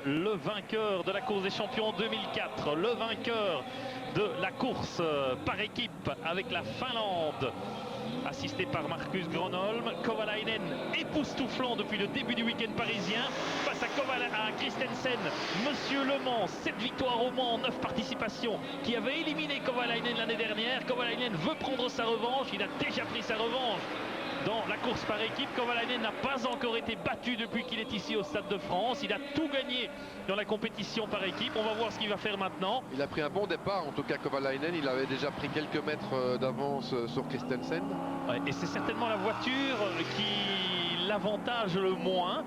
le vainqueur de la course des champions 2004, le vainqueur de la course par équipe avec la Finlande, assisté par Marcus Gronholm. Kovalainen époustouflant depuis le début du week-end parisien face à Christensen. Monsieur Le Mans, 7 victoires au Mans, 9 participations, qui avait éliminé Kovalainen l'année dernière. Kovalainen veut prendre sa revanche, il a déjà pris sa revanche dans la course par équipe. Kovalainen n'a pas encore été battu depuis qu'il est ici au Stade de France. Il a tout gagné dans la compétition par équipe. On va voir ce qu'il va faire maintenant. Il a pris un bon départ, en tout cas Kovalainen. Il avait déjà pris quelques mètres d'avance sur Christensen. Ouais, et c'est certainement la voiture qui l'avantage le moins.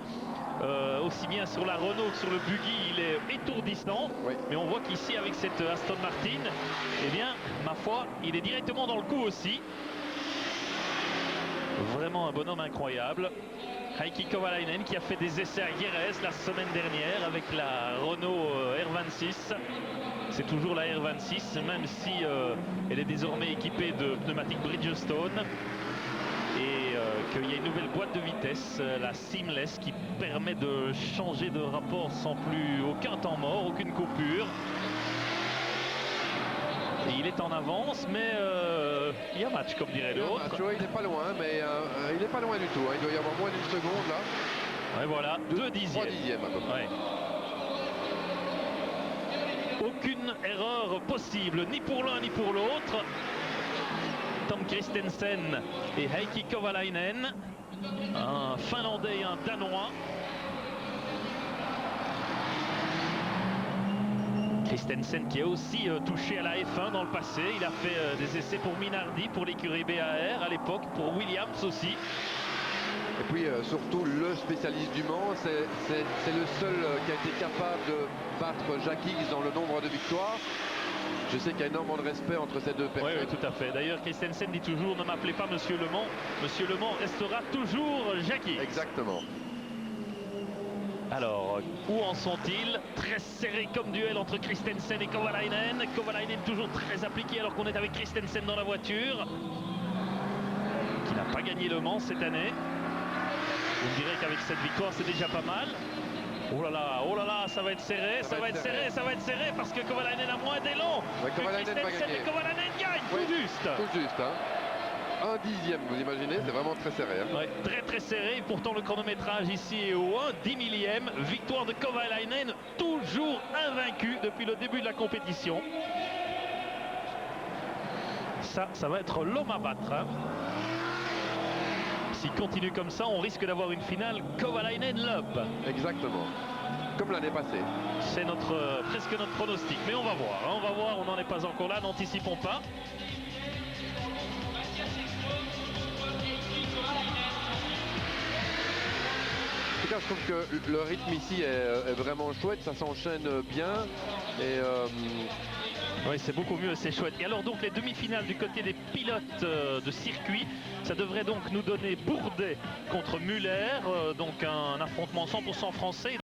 Aussi bien sur la Renault que sur le Buggy, il est étourdissant. Oui. Mais on voit qu'ici, avec cette Aston Martin, eh bien, ma foi, il est directement dans le coup aussi. Vraiment un bonhomme incroyable. Heikki Kovalainen qui a fait des essais à Jerez la semaine dernière avec la Renault R26. C'est toujours la R26, même si elle est désormais équipée de pneumatiques Bridgestone. Et qu'il y a une nouvelle boîte de vitesse, la Seamless, qui permet de changer de rapport sans plus aucun temps mort, aucune coupure. Et il est en avance, mais il y a match, comme dirait l'autre. Il n'est pas loin, mais il n'est pas loin du tout. Hein. Il doit y avoir moins d'une seconde là. Ouais, voilà, 2 dixièmes. 3 dixièmes à peu près. Ouais. Aucune erreur possible, ni pour l'un ni pour l'autre. Tom Christensen et Heikki Kovalainen, un Finlandais et un Danois. Christensen qui a aussi touché à la F1 dans le passé. Il a fait des essais pour Minardi, pour l'écurie BAR à l'époque, pour Williams aussi. Et puis surtout le spécialiste du Mans, c'est le seul qui a été capable de battre Jack Higgs dans le nombre de victoires. Je sais qu'il y a énormément de respect entre ces deux personnes. Oui, tout à fait. D'ailleurs, Christensen dit toujours, ne m'appelez pas Monsieur Le Mans. Monsieur Le Mans restera toujours Jack Higgs. Exactement. Alors, où en sont-ils? Très serré comme duel entre Christensen et Kovalainen. Kovalainen toujours très appliqué alors qu'on est avec Christensen dans la voiture, qui n'a pas gagné Le Mans cette année. On dirait qu'avec cette victoire, c'est déjà pas mal. Oh là là, ça va être serré, ça va être serré parce que Kovalainen a moins d'élan. Ouais, Kovalainen va gagner. Et Kovalainen gagne, oui, tout juste. Tout juste, hein. 1 dixième, vous imaginez, c'est vraiment très serré. Hein. Ouais, très serré, et pourtant le chronométrage ici est au 1/10 millième. Victoire de Kovalainen, toujours invaincu depuis le début de la compétition. Ça va être l'homme à battre. Hein. S'il continue comme ça, on risque d'avoir une finale Kovalainen-Loeb. Exactement, comme l'année passée. C'est presque notre pronostic, mais on va voir. Hein, on va voir, on n'en est pas encore là, n'anticipons pas. Je trouve que le rythme ici est vraiment chouette, ça s'enchaîne bien et oui, c'est beaucoup mieux, c'est chouette. Et alors donc les demi-finales du côté des pilotes de circuit, ça devrait donc nous donner Bourdet contre Muller, donc un affrontement 100% français.